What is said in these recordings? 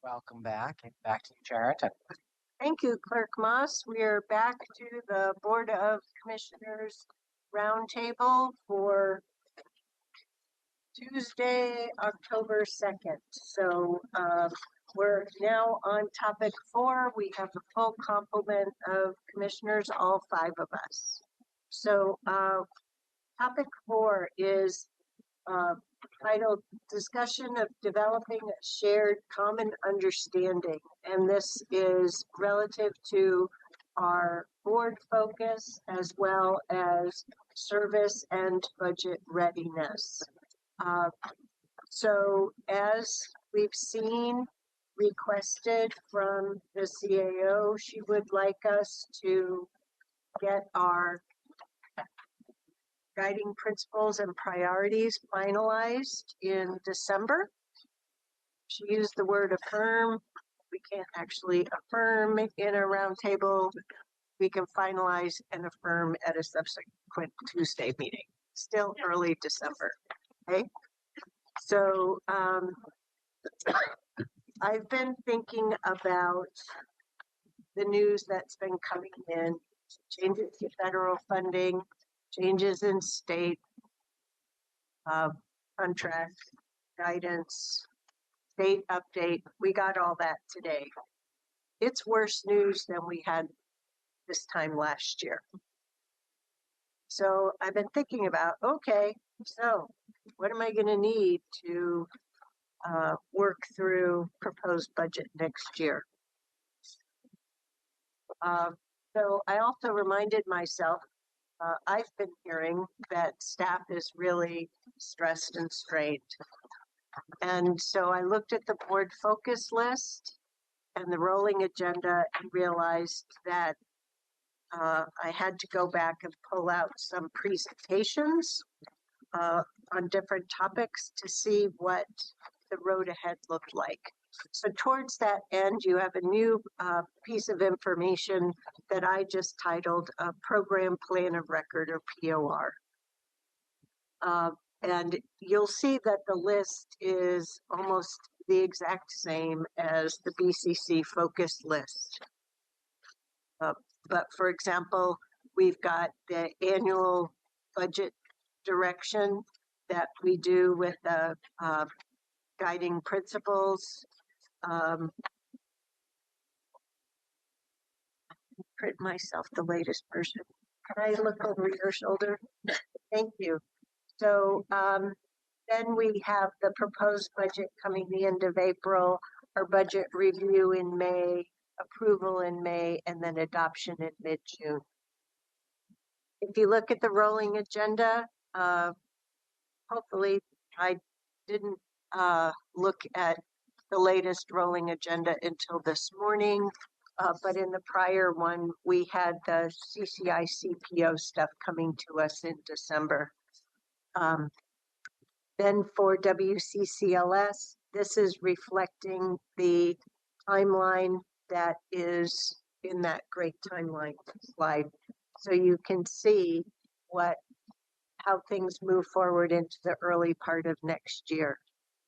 Welcome back. And back to you, Charity. Thank you, Clerk Moss. We are back to the Board of Commissioners Roundtable for Tuesday, October 2nd. So we're now on topic 4. We have the full complement of commissioners, all 5 of us. So topic 4 is titled Discussion of Developing a Shared Common Understanding. And this is relative to our board focus as well as service and budget readiness. So as we've seen requested from the CAO, she would like us to get our guiding principles and priorities finalized in December. She used the word affirm. We can't actually affirm in a roundtable. We can finalize and affirm at a subsequent Tuesday meeting, still early December. Okay. So I've been thinking about the news that's been coming in, changes to federal funding, changes in state contract guidance, state update. We got all that today. It's worse news than we had this time last year. So I've been thinking about, okay, so what am I going to need to work through proposed budget next year? So I also reminded myself, I've been hearing that staff is really stressed and strained. And so I looked at the board focus list and the rolling agenda and realized that I had to go back and pull out some presentations on different topics to see what the road ahead looked like. So towards that end, you have a new piece of information that I just titled a Program Plan of Record, or POR. And you'll see that the list is almost the exact same as the BCC focus list. But for example, we've got the annual budget direction that we do with the guiding principles. Print myself the latest version. Can I look over your shoulder? Thank you. So then we have the proposed budget coming the end of April, our budget review in May, approval in May, and then adoption in mid-June. If you look at the rolling agenda, hopefully I didn't look at the latest rolling agenda until this morning, but in the prior one, we had the CCI CPO stuff coming to us in December. Then for WCCLS, this is reflecting the timeline that is in that great timeline slide. So you can see how things move forward into the early part of next year.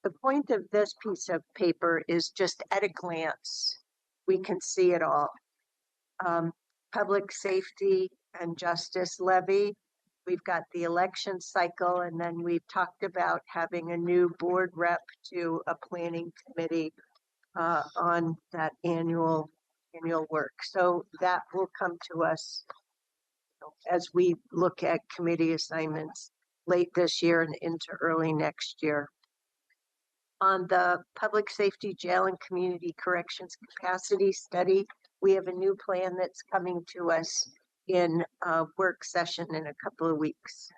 The point of this piece of paper is just at a glance, we can see it all. Public safety and justice levy, we've got the election cycle, and then we've talked about having a new board rep to a planning committee on that annual work. So that will come to us as we look at committee assignments late this year and into early next year. On the public safety, jail, and community corrections capacity study, we have a new plan that's coming to us in a work session in a couple of weeks.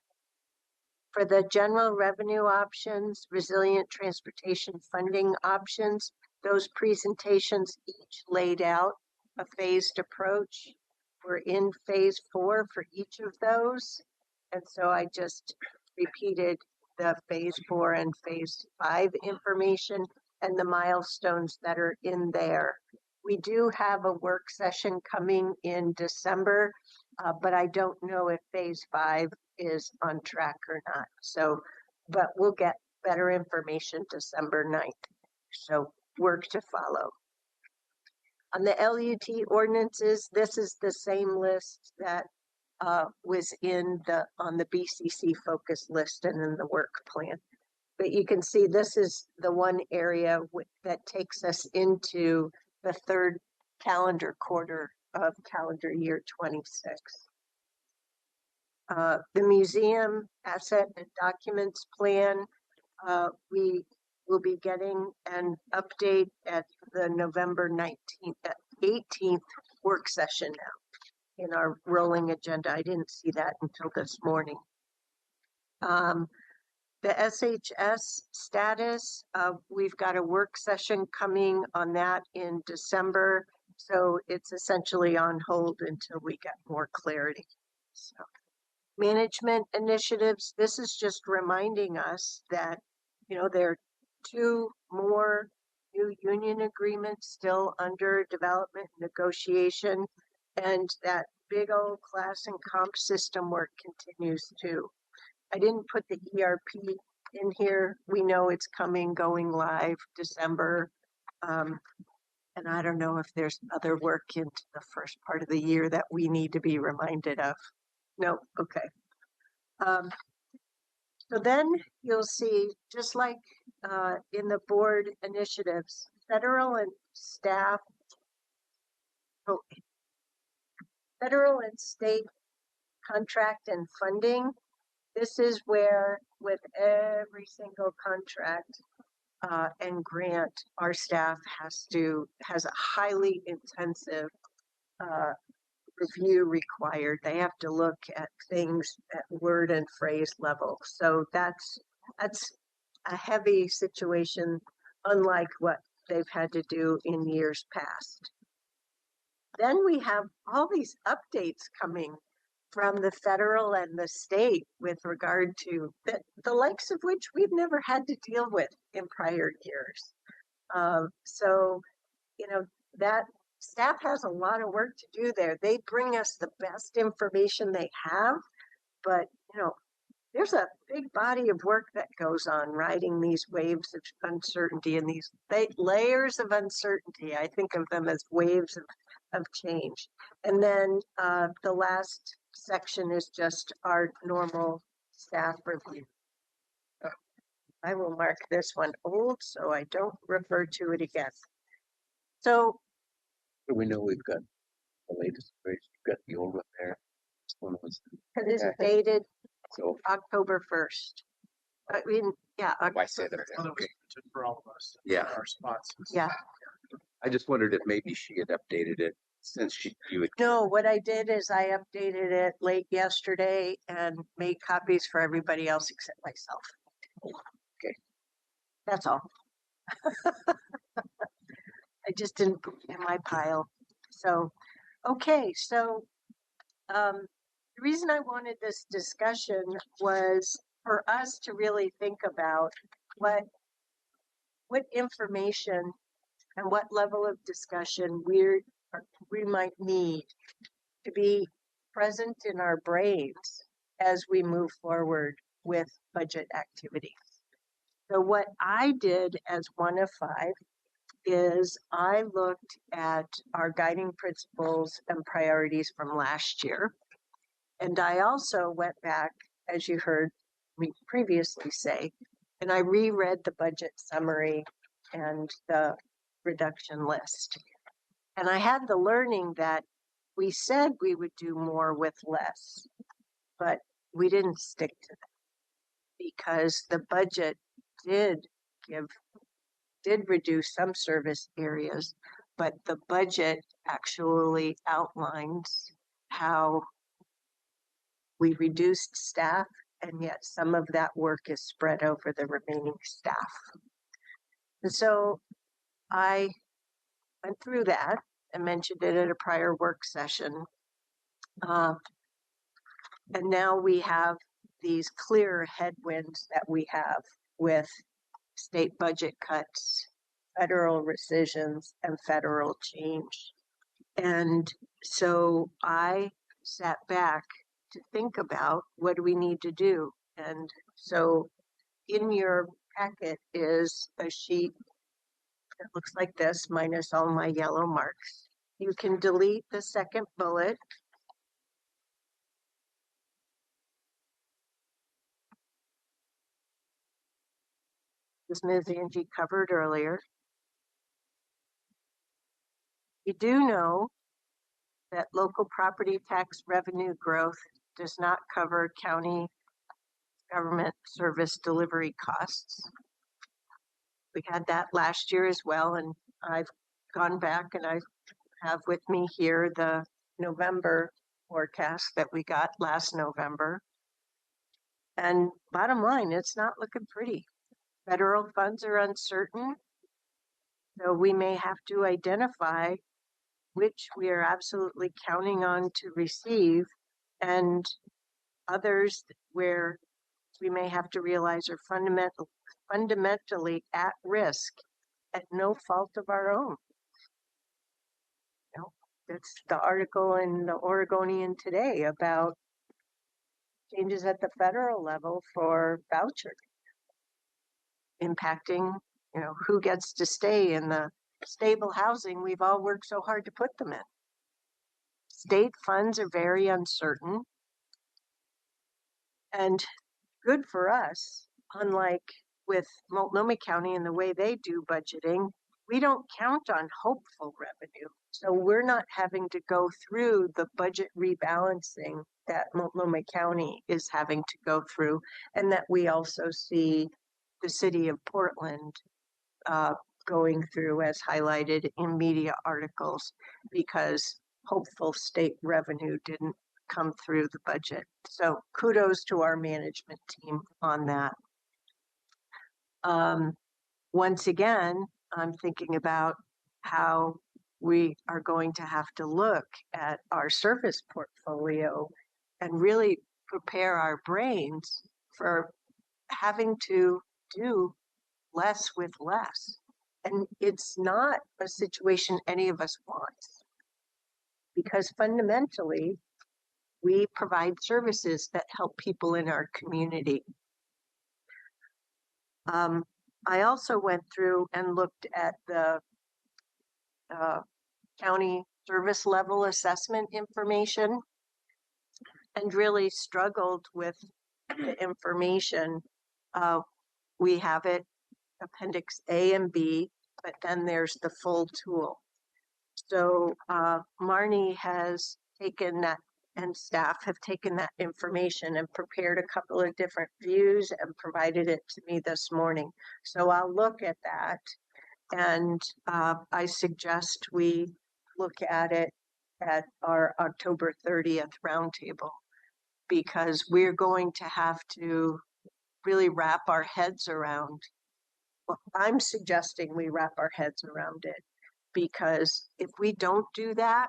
For the general revenue options, resilient transportation funding options, those presentations each laid out a phased approach. We're in phase 4 for each of those. And so I just repeated the phase 4 and phase 5 information and the milestones that are in there. We do have a work session coming in December, but I don't know if phase 5 is on track or not. So, but we'll get better information December 9th. So work to follow. On the LUT ordinances, this is the same list that was on the BCC focus list and in the work plan. But you can see this is the one area that takes us into the third calendar quarter of calendar year 26. The museum asset and documents plan, we will be getting an update at the November 18th work session now in our rolling agenda. I didn't see that until this morning. The SHS status, we've got a work session coming on that in December, so it's essentially on hold until we get more clarity. So, management initiatives, this is just reminding us that, you know, there are 2 more new union agreements still under development negotiation, and that big old class and comp system work continues too. I didn't put the ERP in here. We know it's coming, going live December. And I don't know if there's other work into the first part of the year that we need to be reminded of. No, okay. So then you'll see, just like in the board initiatives, federal and state contract and funding. This is where, with every single contract and grant, our staff has a highly intensive review required. They have to look at things at word and phrase level. So that's a heavy situation, unlike what they've had to do in years past. Then we have all these updates coming from the federal and the state with regard to the likes of which we've never had to deal with in prior years. So, you know, that staff has a lot of work to do there. They bring us the best information they have, but, you know, there's a big body of work that goes on riding these waves of uncertainty and these layers of uncertainty. I think of them as waves of change. And then the last section is just our normal staff review. I will mark this one old so I don't refer to it again. So we know we've got the latest version. You've got the old one there. This one was it's dated so October 1st. I mean, yeah. why say that? Okay. For all of us. Yeah. Our spots. Yeah. I just wondered if maybe she had updated it since you had. No, what I did is I updated it late yesterday and made copies for everybody else except myself. Okay. That's all. I just didn't put it in my pile. So, okay. So, the reason I wanted this discussion was for us to really think about what information and what level of discussion we might need to be present in our brains as we move forward with budget activities. So what I did as one of 5 is I looked at our guiding principles and priorities from last year. And I also went back, as you heard me previously say, and I reread the budget summary and the reduction list. And I had the learning that we said we would do more with less, but we didn't stick to that because the budget did reduce some service areas, but the budget actually outlines how we reduced staff, and yet some of that work is spread over the remaining staff. And so I went through that and mentioned it at a prior work session. And now we have these clear headwinds that we have with state budget cuts, federal rescissions, and federal change. And so I sat back to think about what do we need to do. And so in your packet is a sheet It looks like this minus all my yellow marks. You can delete the second bullet. This Ms. Angie covered earlier. You do know that local property tax revenue growth does not cover county government service delivery costs. We had that last year as well, and I've gone back and I have with me here the November forecast that we got last November. And bottom line, it's not looking pretty. Federal funds are uncertain, so we may have to identify which we are absolutely counting on to receive, and others where we may have to realize are fundamentally at risk at no fault of our own. You know, that's the article in the Oregonian today about changes at the federal level for voucher impacting, who gets to stay in the stable housing we've all worked so hard to put them in. State funds are very uncertain, and good for us, unlike with Multnomah County and the way they do budgeting, we don't count on hopeful revenue. So we're not having to go through the budget rebalancing that Multnomah County is having to go through, and that we also see the city of Portland going through, as highlighted in media articles, because hopeful state revenue didn't come through the budget. So kudos to our management team on that. Once again, I'm thinking about how we are going to have to look at our service portfolio and really prepare our brains for having to do less with less. And it's not a situation any of us wants, because fundamentally, we provide services that help people in our community. I also went through and looked at the county service level assessment information and really struggled with the information. We have it, Appendix A and B, but then there's the full tool. So Marnie has taken that, and staff have taken that information and prepared a couple of different views and provided it to me this morning. So I'll look at that, and I suggest we look at it at our October 30th roundtable, because we're going to have to really wrap our heads around. Well, I'm suggesting we wrap our heads around it, because if we don't do that,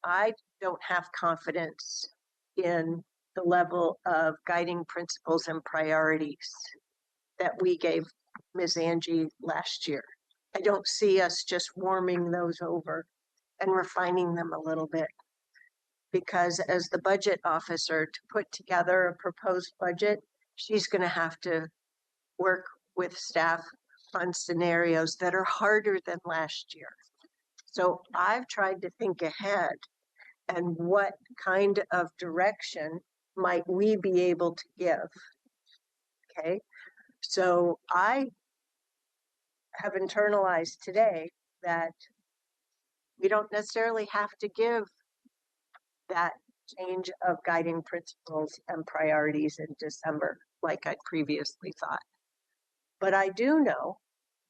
I don't have confidence in the level of guiding principles and priorities that we gave Ms. Angie last year. I don't see us just warming those over and refining them a little bit, because as the budget officer to put together a proposed budget, she's going to have to work with staff on scenarios that are harder than last year. So I've tried to think ahead, and what kind of direction might we be able to give? Okay, so I have internalized today that we don't necessarily have to give that change of guiding principles and priorities in December like I previously thought. But I do know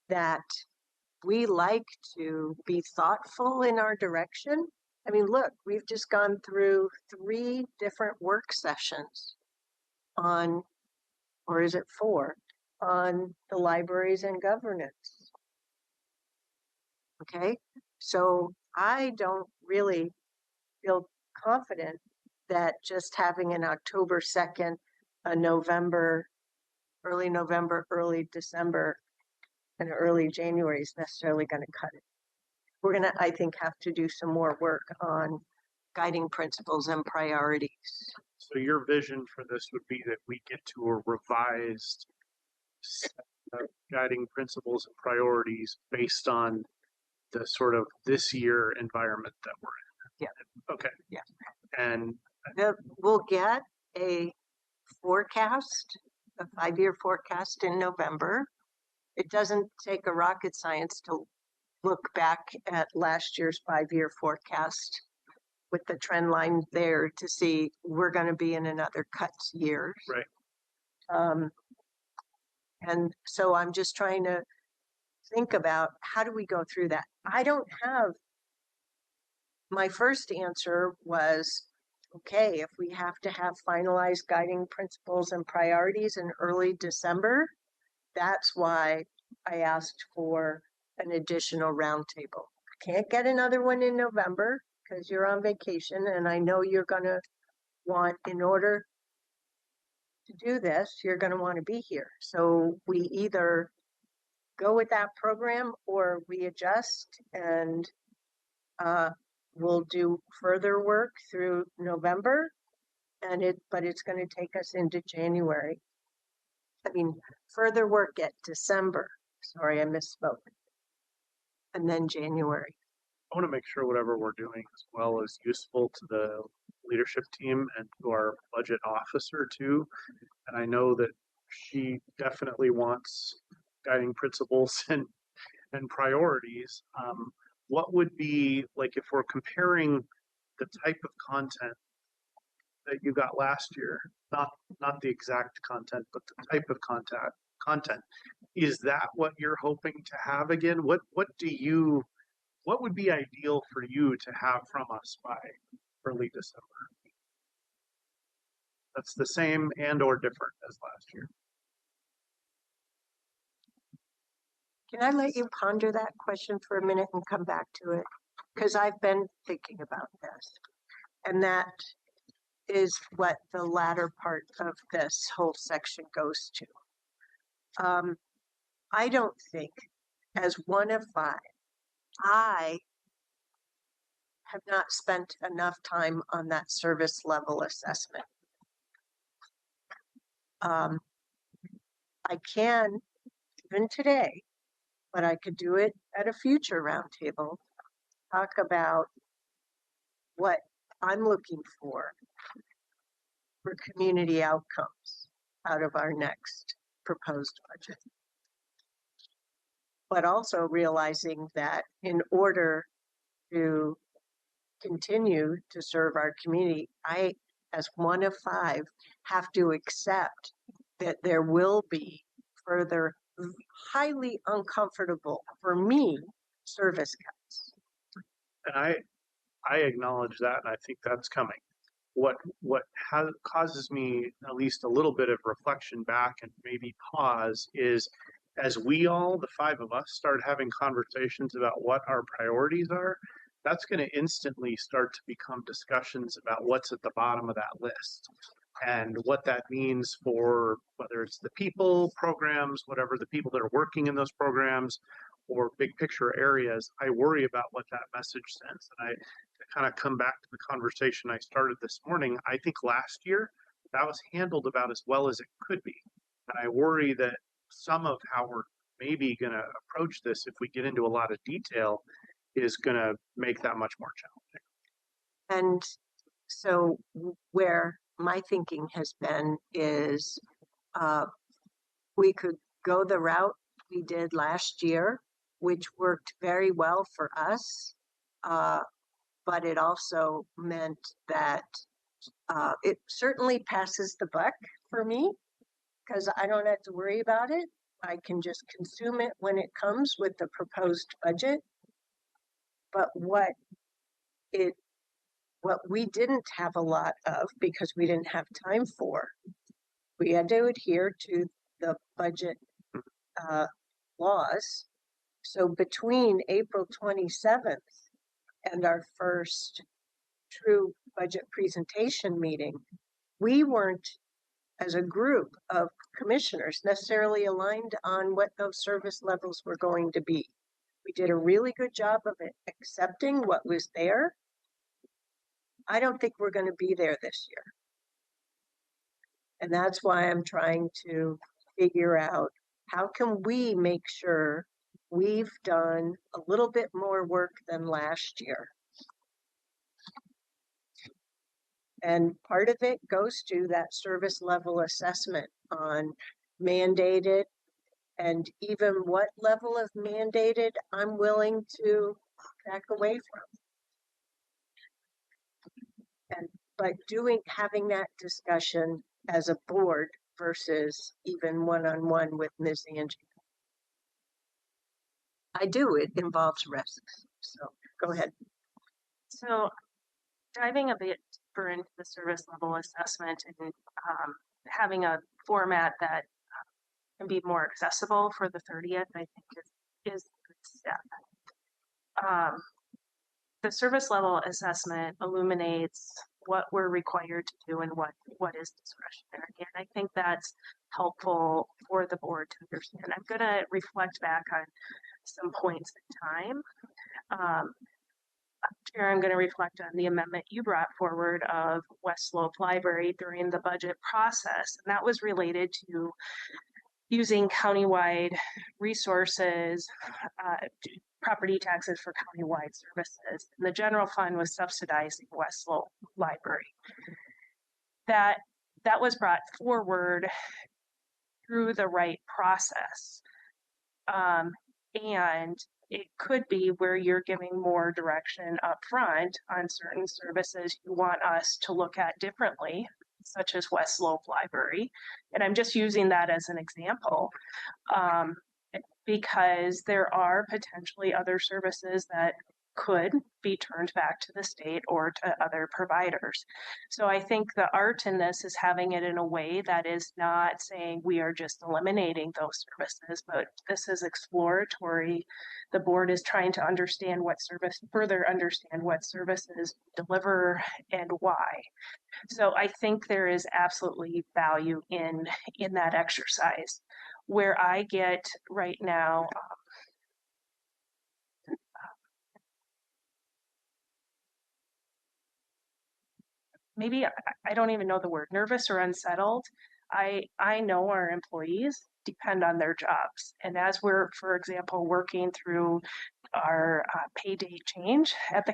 that we like to be thoughtful in our direction. I mean, look, we've just gone through 3 different work sessions on, or is it 4, on the libraries and governance. Okay, so I don't really feel confident that just having an October 2nd, a November, early December, and early January is necessarily going to cut it. We're going to, I think, have to do some more work on guiding principles and priorities. So your vision for this would be that we get to a revised set the guiding principles and priorities based on the sort of this year environment that we're in. Yeah. Okay. Yeah. And We'll get a forecast, a 5-year forecast in November. It doesn't take a rocket science to look back at last year's 5-year forecast with the trend line there to see we're going to be in another cuts year. right. And so I'm just trying to think about how do we go through that? I don't have, my first answer was, okay, if we have to have finalized guiding principles and priorities in early December, that's why I asked for an additional roundtable. I can't get another one in November because you're on vacation, and I know you're going to want, in order to do this, you're going to want to be here. So we either go with that program or we adjust and we'll do further work through November, but it's going to take us into January. I mean, further work at December. Sorry, I misspoke. And then January. I want to make sure whatever we're doing as well is useful to the leadership team and to our budget officer too. And I know that she definitely wants guiding principles and priorities. What would be, like, if we're comparing the type of content that you got last year, not the exact content, but the type of content, is that what you're hoping to have again? What would be ideal for you to have from us by early December? That's the same and or different as last year. Can I let you ponder that question for a minute and come back to it? Because I've been thinking about this. And that is what the latter part of this whole section goes to. I don't think, as one of 5, I have not spent enough time on that service level assessment. I can, even today, but I could do it at a future roundtable, talk about what I'm looking for community outcomes out of our next proposed budget. But also realizing that in order to continue to serve our community, I, as one of 5, have to accept that there will be further highly uncomfortable for me service cuts. And I acknowledge that, and I think that's coming. What causes me at least a little bit of reflection back and maybe pause is, as we all, the 5 of us, start having conversations about what our priorities are, that's going to instantly start to become discussions about what's at the bottom of that list and what that means for whether it's the people, programs, whatever, the people that are working in those programs or big picture areas. I worry about what that message sends. And I kind of come back to the conversation I started this morning. I think last year that was handled about as well as it could be. And I worry that some of how we're maybe going to approach this, if we get into a lot of detail, is going to make that much more challenging. And so where my thinking has been is we could go the route we did last year, which worked very well for us, but it also meant that it certainly passes the buck for me because I don't have to worry about it. I can just consume it when it comes with the proposed budget. But what we didn't have a lot of because we didn't have time for, we had to adhere to the budget laws. So between April 27th and our first true budget presentation meeting, we weren't, as a group of commissioners, necessarily aligned on what those service levels were going to be. We did a really good job of it, accepting what was there. I don't think we're going to be there this year. And that's why I'm trying to figure out how can we make sure we've done a little bit more work than last year? And part of it goes to that service level assessment on mandated, and even what level of mandated I'm willing to back away from. And but having that discussion as a board versus even one-on-one with Ms. Angie. It involves risks. So go ahead. So diving a bit deeper into the service level assessment and having a format that can be more accessible for the 30th, I think is a good step. The service level assessment illuminates what we're required to do and what is discretionary. And I think that's helpful for the board to understand. I'm going to reflect back on some points in time. Chair, I'm going to reflect on the amendment you brought forward of West Slope Library during the budget process. And that was related to using countywide resources, property taxes for countywide services. And the general fund was subsidizing West Slope Library. That was brought forward through the right process. And it could be where you're giving more direction up front on certain services you want us to look at differently, such as West Slope Library. And I'm just using that as an example, because there are potentially other services that could be turned back to the state or to other providers. So I think the art in this is having it in a way that is not saying we are just eliminating those services, but this is exploratory. The board is trying to understand further understand what services deliver and why. So I think there is absolutely value in that exercise. Where I get right now, maybe I don't even know the word, nervous or unsettled. I know our employees depend on their jobs. And as we're, for example, working through our pay date change at the,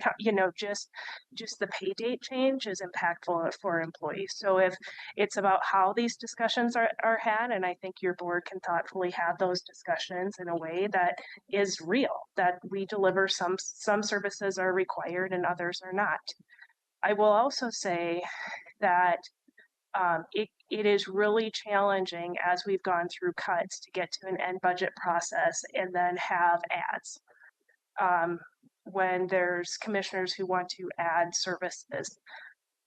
just the pay date change is impactful for employees. So if it's about how these discussions are had, and I think your board can thoughtfully have those discussions in a way that is real, that we deliver some services are required and others are not. I will also say that it is really challenging as we've gone through cuts to get to an end budget process and then have ads. When there's commissioners who want to add services.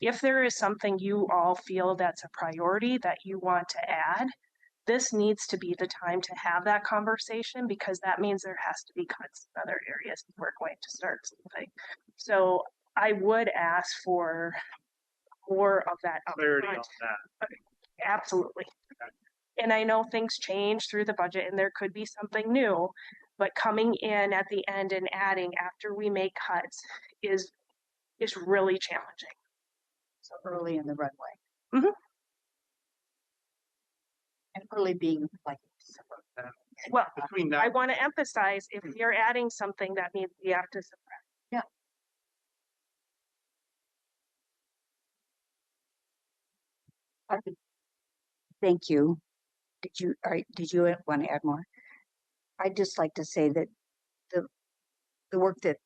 If there is something you all feel that's a priority that you want to add, this needs to be the time to have that conversation, because that means there has to be cuts in other areas if we're going to start something. So I would ask for more of that clarity upfront. on that. Absolutely. Okay. And I know things change through the budget and there could be something new, but coming in at the end and adding after we make cuts is really challenging. So early in the runway. Mm-hmm. And early being like Well, Between that, I want to emphasize, if you're adding something, that means we have to suppress. Yeah. Thank you. Did you want to add more? I'd just like to say that the work that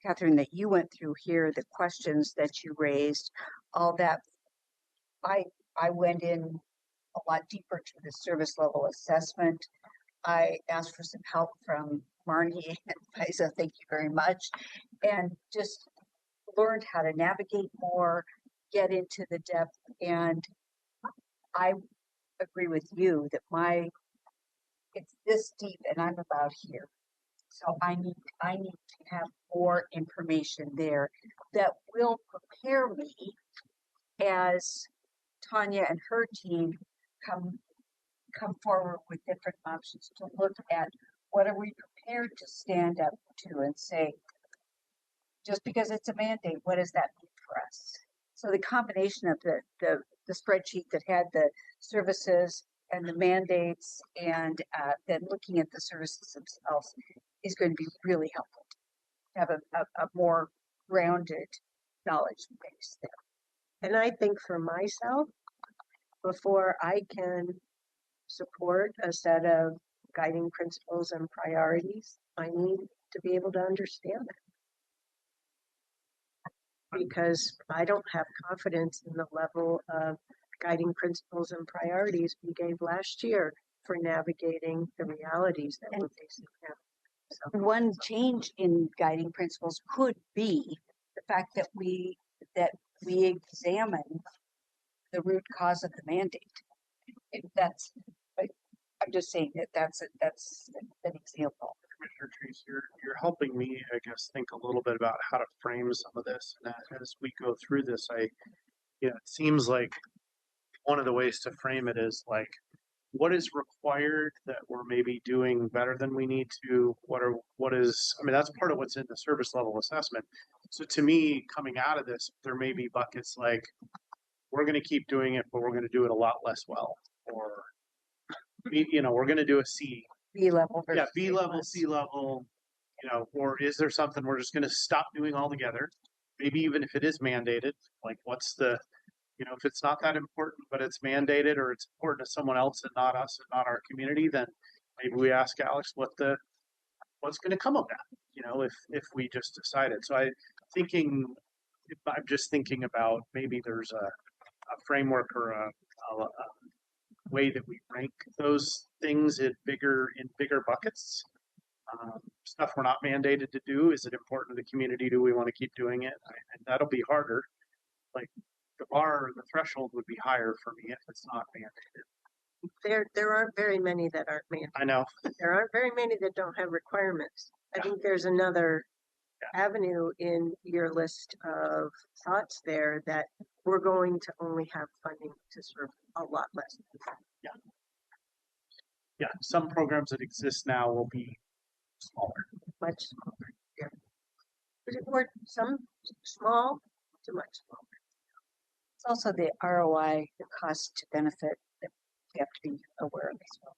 Catherine, that you went through here, the questions that you raised, all that, I went in a lot deeper to the service level assessment. I asked for some help from Marnie and Faiza, thank you very much, and just learned how to navigate more, get into the depth, and I agree with you that it's this deep and I'm about here. So I need to have more information there that will prepare me as Tanya and her team come forward with different options to look at what are we prepared to stand up to and say, just because it's a mandate, what does that mean for us? So the combination of the spreadsheet that had the services and the mandates and then looking at the services themselves is going to be really helpful to have a more grounded knowledge base there. And I think for myself, before I can support a set of guiding principles and priorities, I need to be able to understand it. Because I don't have confidence in the level of guiding principles and priorities we gave last year for navigating the realities that we're facing now. So, One change in guiding principles could be the fact that we examine the root cause of the mandate. That's, I'm just saying that's an example. Commissioner Treese, you're helping me, I guess, think a little bit about how to frame some of this. And as we go through this, it seems like one of the ways to frame it is like, what is required that we're maybe doing better than we need to? That's part of what's in the service level assessment. So to me, coming out of this, there may be buckets like, we're going to keep doing it, but we're going to do it a lot less well. Or, we're going to do a C. B level. Yeah, B level, C level, or is there something we're just going to stop doing altogether? Maybe even if it is mandated, like what's the, if it's not that important, but it's mandated or it's important to someone else and not us and not our community, then maybe we ask Alex what's going to come of that, if we just decided. So I'm just thinking about maybe there's a framework or a way that we rank those things in bigger buckets. Stuff we're not mandated to do. Is it important to the community? Do we want to keep doing it? And that'll be harder. Like the bar, the threshold would be higher for me if it's not mandated. there aren't very many that aren't mandated. I know. There aren't very many that don't have requirements. I think there's another avenue in your list of thoughts there that we're going to only have funding to serve a lot less. Yeah, some programs that exist now will be smaller. Much smaller. Yeah. Or some small to much smaller. It's also the ROI, the cost to benefit that we have to be aware of as well.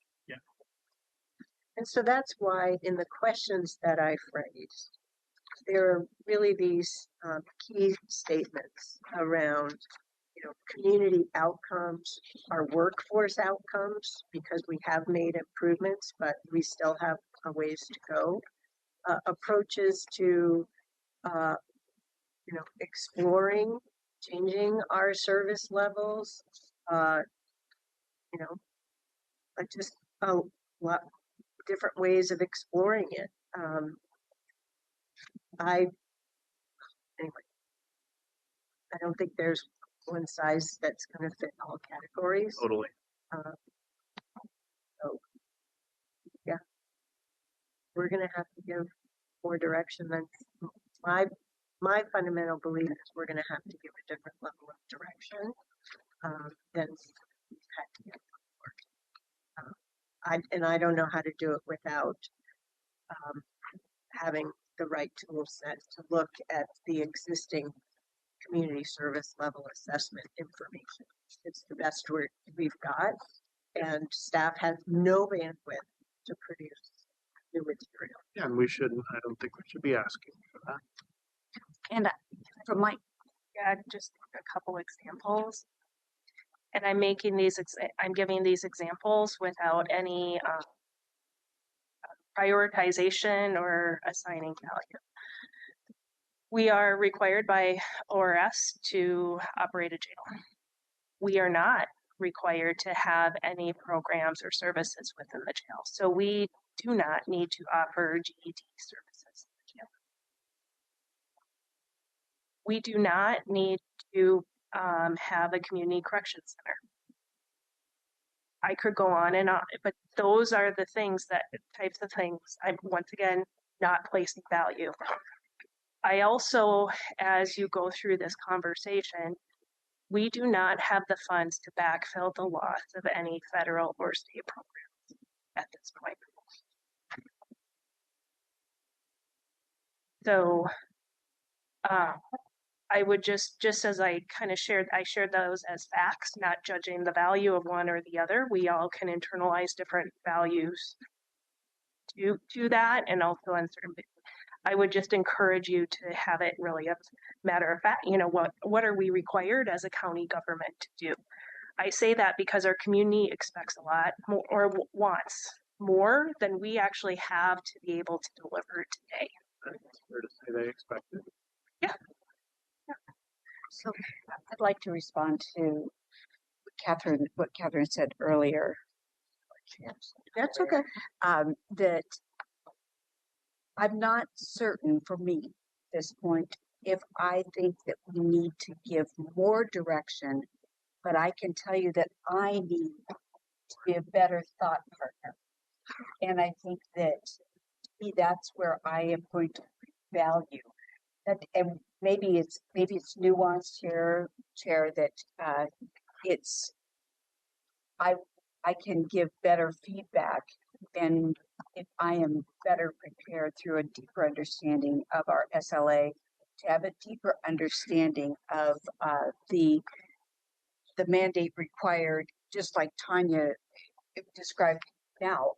And so that's why in the questions that I phrased, there are really these key statements around, community outcomes, our workforce outcomes, because we have made improvements, but we still have a ways to go. Approaches to, exploring, changing our service levels, just a lot different ways of exploring it. I don't think there's one size that's going to fit all categories. Totally. So, yeah, we're going to have to give more direction. Than my fundamental belief is we're going to have to give a different level of direction than we've had to give before. I don't know how to do it without having the right tool set to look at the existing community service level assessment information. It's the best we've got, and staff has no bandwidth to produce new material. Yeah, and I don't think we should be asking for that. And from my just a couple examples. And I'm giving these examples without any prioritization or assigning value. We are required by ORS to operate a jail. We are not required to have any programs or services within the jail. So we do not need to offer GED services in the jail. We do not need to have a community correction center. I could go on and on, but those are the types of things I'm once again not placing value. I also, as you go through this conversation, we do not have the funds to backfill the loss of any federal or state programs at this point. So I would just as I kind of I shared those as facts, not judging the value of one or the other. We all can internalize different values to that, and also uncertain. I would just encourage you to have it really a matter of fact. What are we required as a county government to do? I say that because our community expects a lot more or wants more than we actually have to be able to deliver today. It's fair to say they expect it. Yeah. So I'd like to respond to what Catherine said earlier. That's okay. That I'm not certain for me at this point if I think that we need to give more direction, but I can tell you that I need to be a better thought partner. And I think that to me, that's where I am going to value that. And maybe it's nuanced here, Chair, that it's I can give better feedback, and if I am better prepared through a deeper understanding of our SLA, to have a deeper understanding of the mandate required, just like Tanya described now.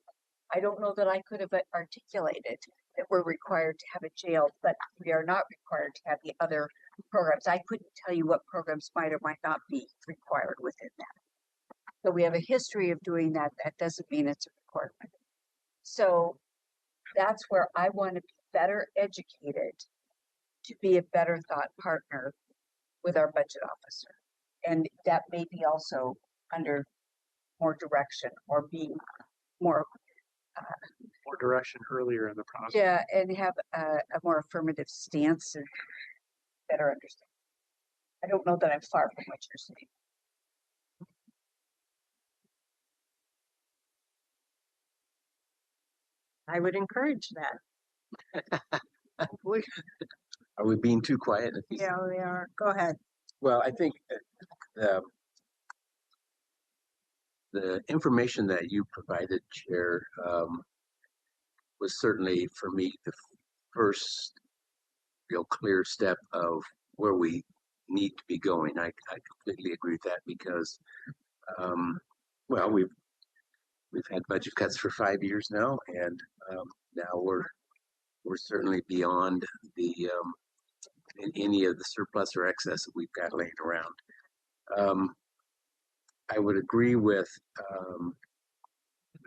I don't know that I could have articulated that we're required to have a jail, but we are not required to have the other programs. I couldn't tell you what programs might or might not be required within that. So we have a history of doing that. That doesn't mean it's a requirement. So that's where I want to be better educated to be a better thought partner with our budget officer. And that may be also under more direction or being more direction earlier in the process. yeah, and have a more affirmative stance and better understand. I don't know that I'm far from what you're saying. I would encourage that. Are we being too quiet? Yeah, we are. Go ahead. Well, I think the information that you provided, Chair, was certainly for me the first real clear step of where we need to be going. I completely agree with that because, well, we've had budget cuts for 5 years now, and now we're certainly beyond the any of the surplus or excess that we've got laying around. I would agree with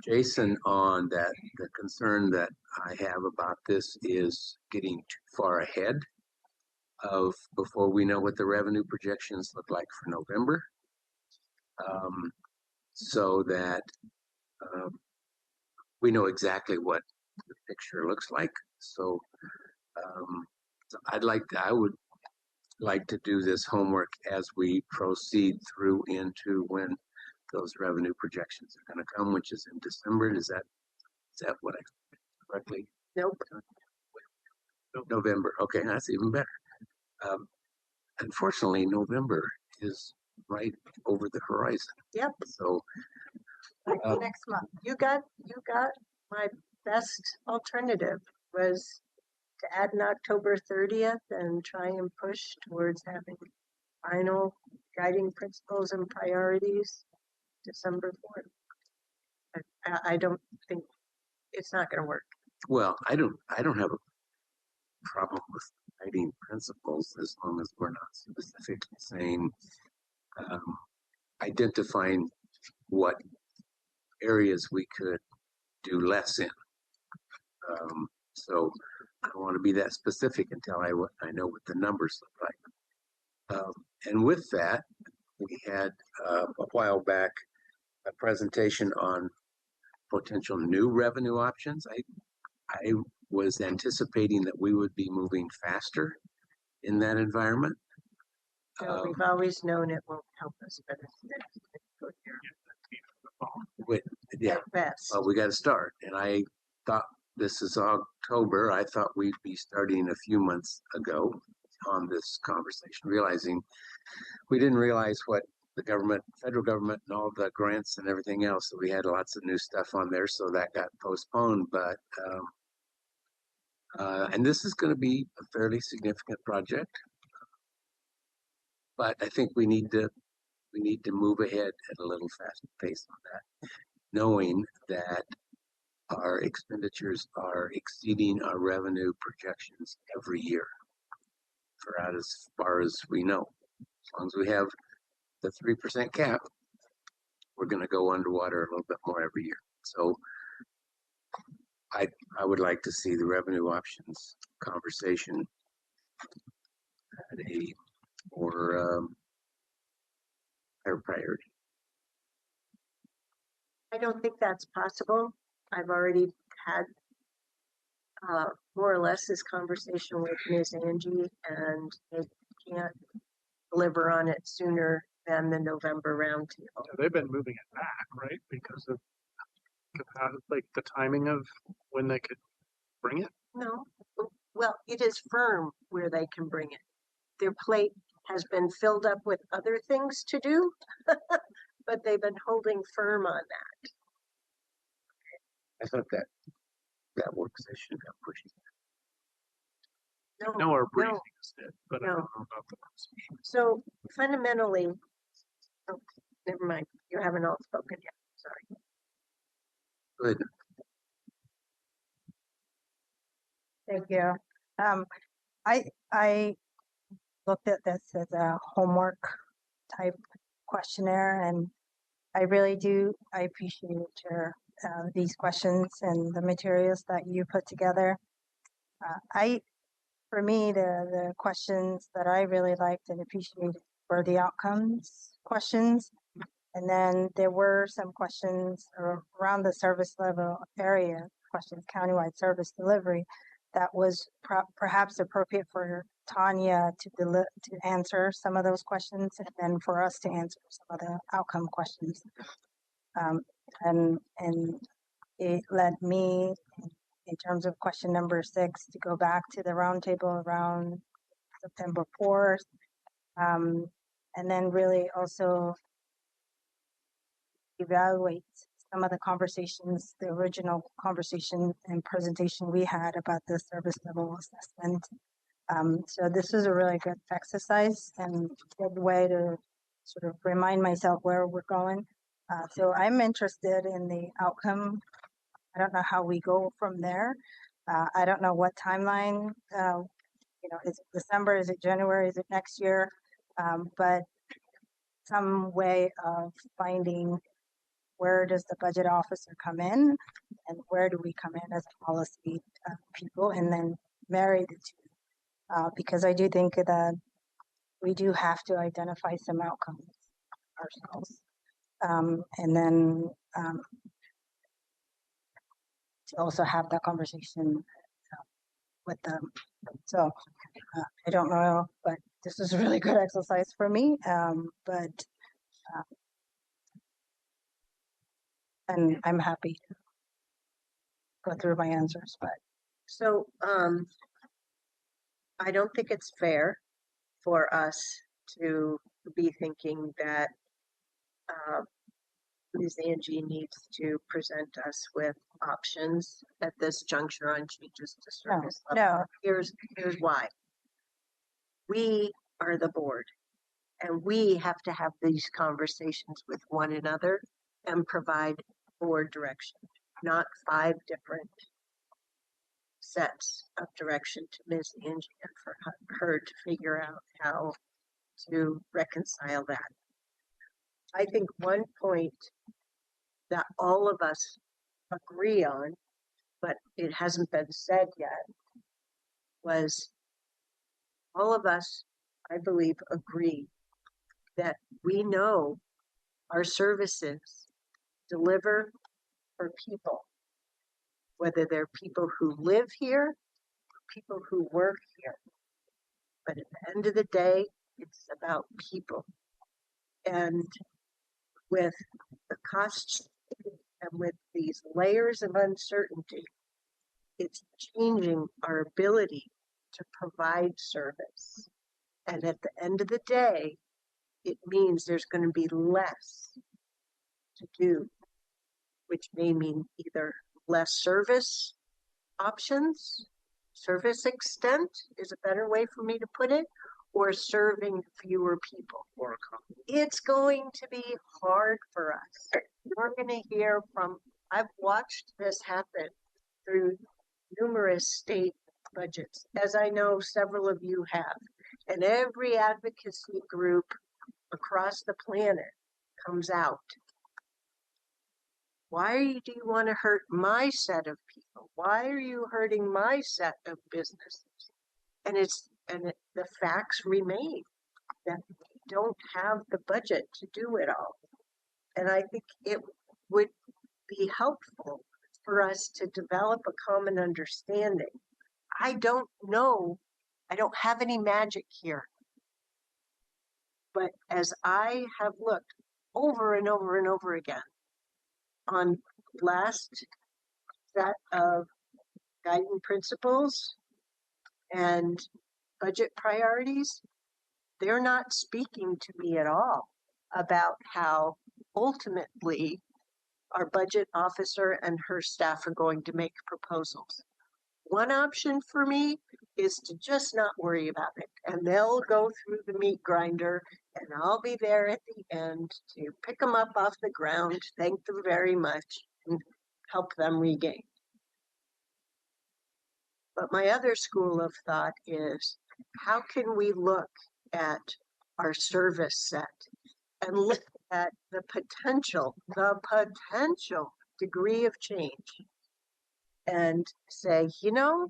Jason on that. The concern that I have about this is getting too far ahead of before we know what the revenue projections look like for November, so that we know exactly what the picture looks like. So, so I would like to do this homework as we proceed through into when those revenue projections are going to come, which is in December. Is that what I correctly? Nope. November. Okay, that's even better. Unfortunately, November is right over the horizon. Yep. So Next month. You got my best alternative was to add an October 30th and try and push towards having final guiding principles and priorities December 4th. I don't think it's not going to work. well, I don't have a problem with guiding principles as long as we're not specifically saying identifying what areas we could do less in. So I don't want to be that specific until I know what the numbers look like. And with that, we had a while back a presentation on potential new revenue options. I was anticipating that we would be moving faster in that environment. So we've always known it won't help us, but Yeah, at best. well, we got to start. And I thought this is October. I thought we'd be starting a few months ago on this conversation, realizing we didn't realize what the government, federal government, and all the grants and everything else. So we had lots of new stuff on there, so that got postponed. But and this is going to be a fairly significant project. but I think we need to move ahead at a little faster pace on that, knowing that our expenditures are exceeding our revenue projections every year for out as far as we know. As long as we have the 3% cap, we're going to go underwater a little bit more every year. So I would like to see the revenue options conversation at a more higher priority. I don't think that's possible. I've already had more or less this conversation with Ms. Angie, and they can't deliver on it sooner than the November roundtable. They've been moving it back, right? Because of like the timing of when they could bring it. No, well, it is firm where they can bring it. Their plate has been filled up with other things to do, but they've been holding firm on that. I thought that work session got pushed. No, our no. briefings did, but I No. don't know about the conversation. So fundamentally, oh, never mind. You haven't all spoken yet. Sorry. Good. Thank you. I looked at this as a homework type questionnaire, and I really do. I appreciate your these questions and the materials that you put together. For me, the questions that I really liked and appreciated were the outcomes questions. And then there were some questions around the service level area, questions, countywide service delivery, that was perhaps appropriate for Tanya to answer some of those questions, and then for us to answer some of the outcome questions. And it led me, in terms of question number 6, to go back to the roundtable around September 4th, and then really also evaluate some of the conversations, the original conversation and presentation we had about the service level assessment. So this is a really good exercise and good way to sort of remind myself where we're going. So I'm interested in the outcome. I don't know how we go from there. I don't know what timeline, is it December, is it January, is it next year? But some way of finding where does the budget officer come in and where do we come in as policy people, and then marry the two. Because I do think that we do have to identify some outcomes ourselves. And then to also have that conversation with them. So I don't know, but this is a really good exercise for me. And I'm happy to go through my answers, but So I don't think it's fair for us to be thinking that Ms. Angie needs to present us with options at this juncture on changes to service level. no. Here's why. We are the board, and we have to have these conversations with one another and provide board direction, not 5 different sets of direction to Ms. Angie and for her to figure out how to reconcile that. I think one point that all of us agree on, but it hasn't been said yet, was all of us, I believe, agree that we know our services deliver for people, whether they're people who live here, or people who work here. But at the end of the day, it's about people. And with the costs and with these layers of uncertainty, it's changing our ability to provide service. And at the end of the day, it means there's going to be less to do, which may mean either less service options, service extent is a better way for me to put it, or serving fewer people. Or a com- It's going to be hard for us. We're going to hear from, I've watched this happen through numerous state budgets, as I know several of you have. And every advocacy group across the planet comes out. Why do you want to hurt my set of people? Why are you hurting my set of businesses? And the facts remain that we don't have the budget to do it all. And I think it would be helpful for us to develop a common understanding. I don't know, I don't have any magic here. But as I have looked over and over and over again on last set of guiding principles and budget priorities, they're not speaking to me at all about how ultimately our budget officer and her staff are going to make proposals. One option for me is to just not worry about it, and they'll go through the meat grinder, and I'll be there at the end to pick them up off the ground, thank them very much, and help them regain. But my other school of thought is, how can we look at our service set and look at the potential degree of change and say, you know,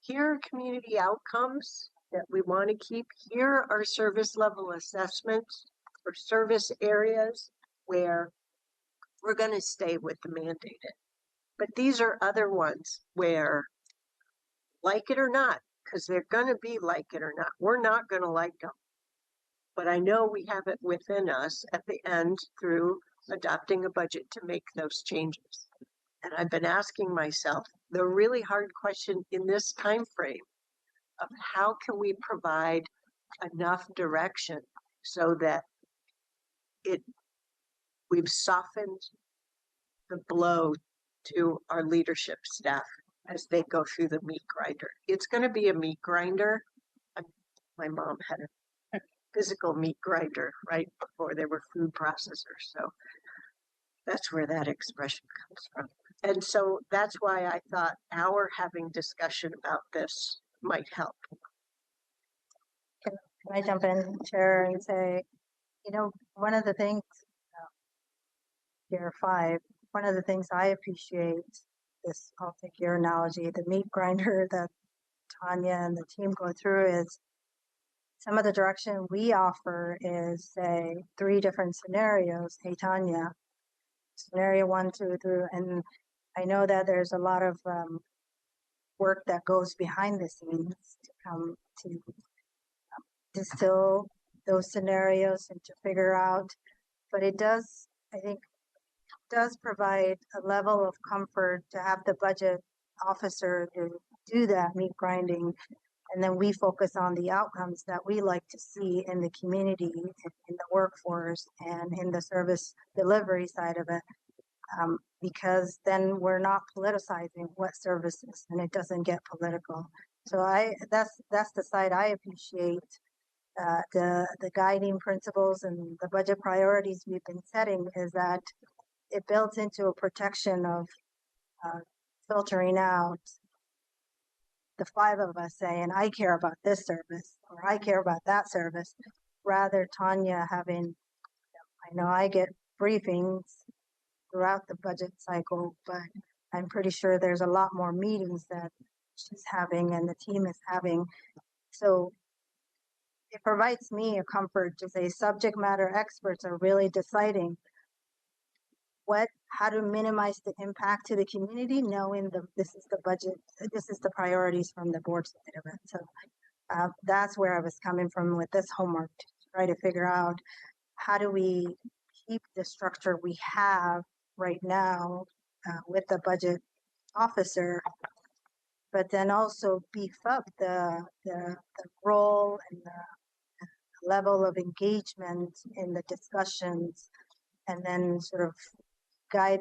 here are community outcomes that we want to keep. Here are service level assessments for service areas where we're going to stay with the mandated. But these are other ones where, like it or not, because they're going to be like it or not, we're not going to like them. But I know we have it within us at the end through adopting a budget to make those changes. And I've been asking myself the really hard question in this time frame of how can we provide enough direction so that we've softened the blow to our leadership staff as they go through the meat grinder. It's going to be a meat grinder. My mom had a physical meat grinder right before there were food processors. So that's where that expression comes from. And so that's why I thought our having discussion about this might help. Can I jump in, Chair, and say, you know, one of the things, year 5, one of the things I appreciate this, I'll take your analogy, the meat grinder that Tanya and the team go through is some of the direction we offer is, say, 3 different scenarios. Hey, Tanya, scenario 1, 2, 3, and I know that there's a lot of work that goes behind the scenes to come to distill those scenarios and to figure out, but it does, I think, does provide a level of comfort to have the budget officer to do that meat grinding, and then we focus on the outcomes that we like to see in the community, in the workforce, and in the service delivery side of it, because then we're not politicizing what services, and it doesn't get political. So that's the side I appreciate. The guiding principles and the budget priorities we've been setting is that it builds into a protection of filtering out the 5 of us saying, I care about this service or I care about that service, rather Tanya having, I know I get briefings throughout the budget cycle, but I'm pretty sure there's a lot more meetings that she's having and the team is having. So it provides me a comfort to say subject matter experts are really deciding how to minimize the impact to the community, knowing this is the budget, this is the priorities from the board side of it. So that's where I was coming from with this homework, to try to figure out how do we keep the structure we have right now with the budget officer, but then also beef up the role and the level of engagement in the discussions, and then sort of guide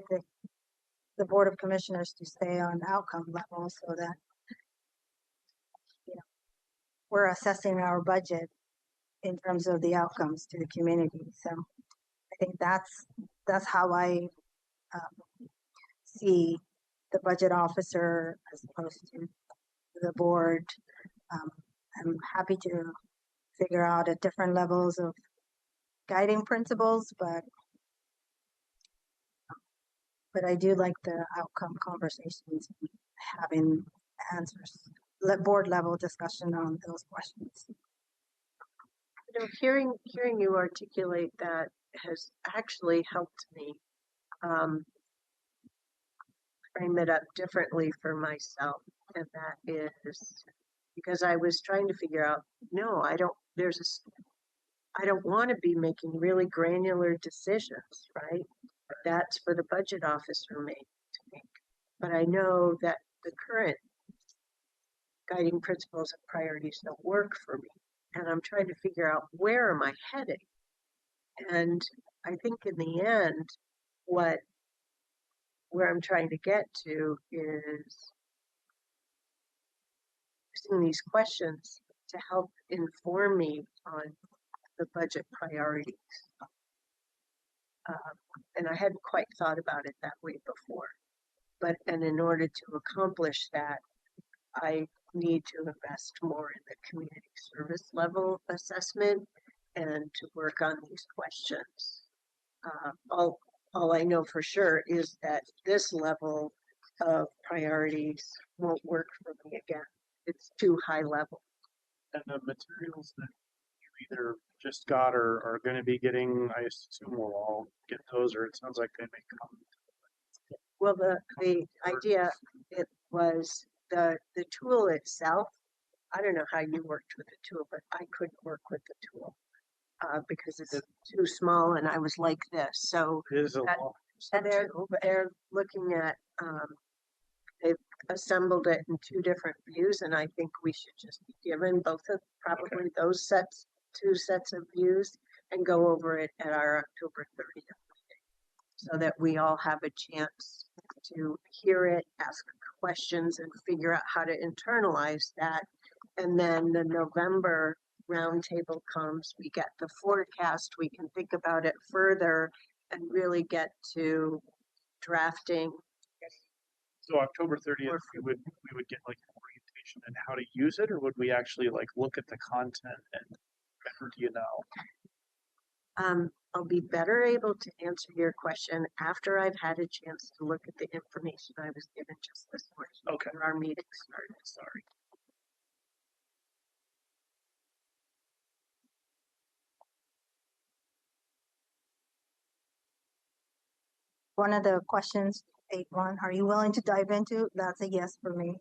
the Board of Commissioners to stay on outcome level so that, you know, we're assessing our budget in terms of the outcomes to the community. So I think that's how I see the budget officer as opposed to the board. I'm happy to figure out at different levels of guiding principles, but I do like the outcome conversations, having answers, board level discussion on those questions. You know, hearing you articulate that has actually helped me frame it up differently for myself, and that is because I was trying to figure out, no, I don't. I don't want to be making really granular decisions, right? That's for the budget officer to make. But I know that the current guiding principles and priorities don't work for me. And I'm trying to figure out, where am I heading? And I think in the end, where I'm trying to get to is using these questions to help inform me on the budget priorities. And I hadn't quite thought about it that way before. And in order to accomplish that, I need to invest more in the community service level assessment and to work on these questions. All I know for sure is that this level of priorities won't work for me again. It's too high level. And the materials that you either just got or are going to be getting, I assume we'll all get those, or it sounds like they may come. Well, the idea, it was the tool itself. I don't know how you worked with the tool, but I couldn't work with the tool because it's too small, and I was like this. So It is a that- lot. so they're looking at they've assembled it in two different views, and I think we should just be given both of probably those two sets of views, and go over it at our October 30th meeting, so that we all have a chance to hear it, ask questions, and figure out how to internalize that. And then the November roundtable comes, we get the forecast, we can think about it further and really get to drafting. So October 30th, we would get like an orientation on how to use it, or would we actually like look at the content and, or do you know? I'll be better able to answer your question after I've had a chance to look at the information I was given just this morning. Okay. Before our meeting started, sorry. One of the questions, 8.1, are you willing to dive into? That's a yes for me.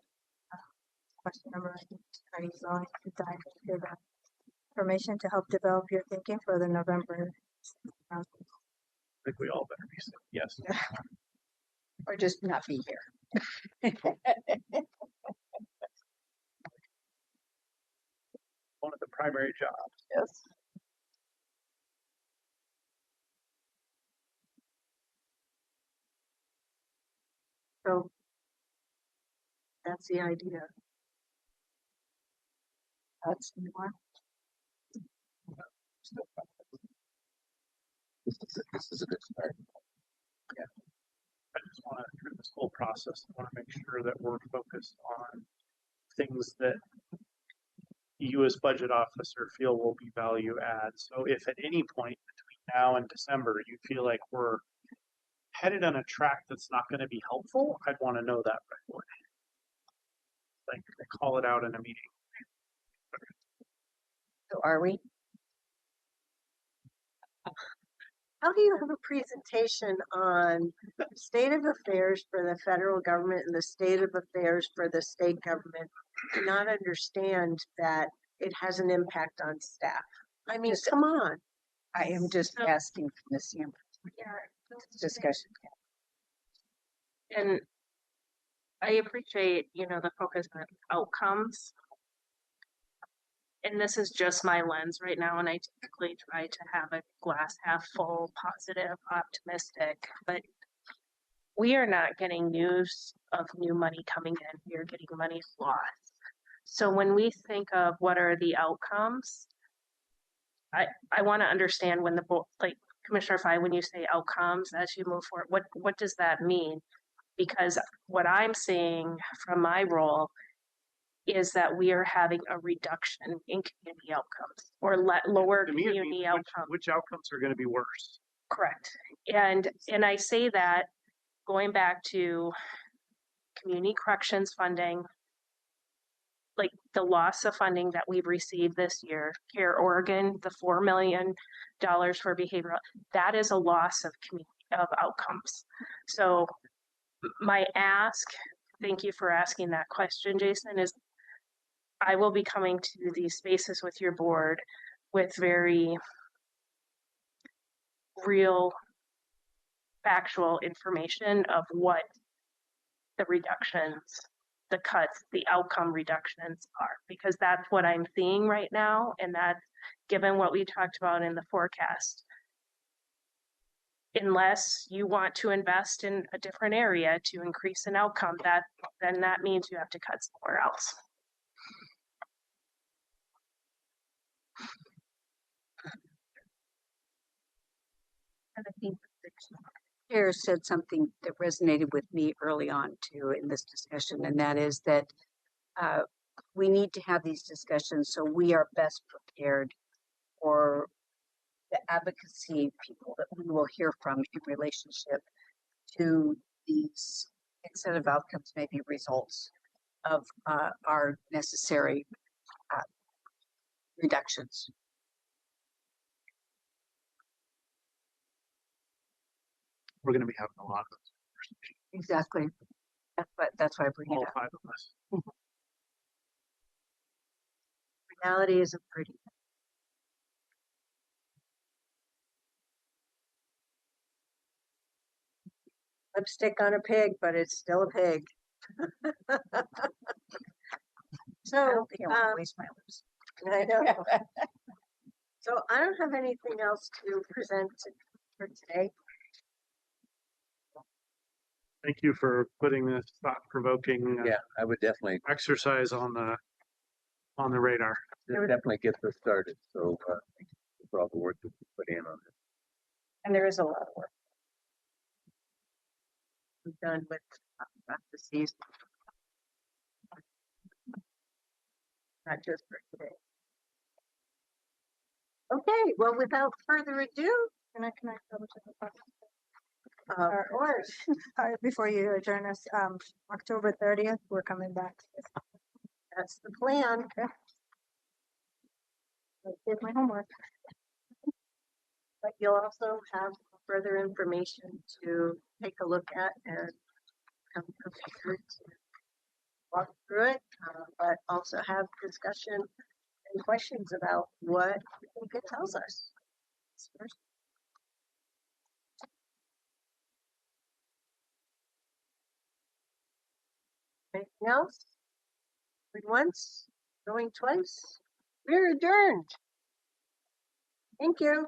Question number 8, are you willing to dive into that information to help develop your thinking for the November? I think we all better be saying yes. Or just not be here. One of the primary jobs. Yes. So that's the idea. That's the one. This is a good start. I just want to, through this whole process, I want to make sure that we're focused on things that you as budget officer feel will be value add. So if at any point between now and December, you feel like we're headed on a track that's not going to be helpful, I'd want to know that right away. Like, call it out in a meeting. So are we? How do you have a presentation on the state of affairs for the federal government and the state of affairs for the state government and not understand that it has an impact on staff? I mean, come on. I am just So- asking from the standpoint discussion. And I appreciate, the focus on outcomes. And this is just my lens right now, and I typically try to have a glass half full, positive, optimistic, but we are not getting news of new money coming in. We are getting money lost. So when we think of what are the outcomes, I want to understand when the board, like Commissioner Fye, when you say outcomes as you move forward, what does that mean? Because what I'm seeing from my role is that we are having a reduction in community outcomes or lower To me, it community means outcomes. which outcomes are going to be worse. Correct. And I say that going back to community corrections funding, like the loss of funding that we've received this year, Care Oregon, the $4 million for behavioral, that is a loss of outcomes. So my ask, thank you for asking that question, Jason, is I will be coming to these spaces with your board with very real factual information of what the reductions, the cuts, the outcome reductions are, because that's what I'm seeing right now. And that, given what we talked about in the forecast, unless you want to invest in a different area to increase an outcome, then that means you have to cut somewhere else. And I think the chair said something that resonated with me early on too in this discussion, and that is that we need to have these discussions so we are best prepared for the advocacy people that we will hear from in relationship to these instead of outcomes, maybe results of our necessary reductions. We're going to be having a lot of those conversations, Exactly. That's why I bring it all up. 5 of us. Reality isn't pretty. Lipstick on a pig, but it's still a pig. I So, don't think I want to waste my lips. I know. So I don't have anything else to present for today. Thank you for putting this thought-provoking Yeah, I would definitely, exercise on the radar. this definitely gets us started. So thank you for all the work that you put in on this. And there is a lot of work. I'm done with processes. Not just for today. Okay, well, without further ado, Can I double check the process? of course, Before you adjourn us, October 30th, we're coming back. that's the plan. I did my homework. But you'll also have further information to take a look at and come prepared to walk through it, but also have discussion and questions about what you think it tells us. Anything else? Going once, going twice. We're adjourned. Thank you.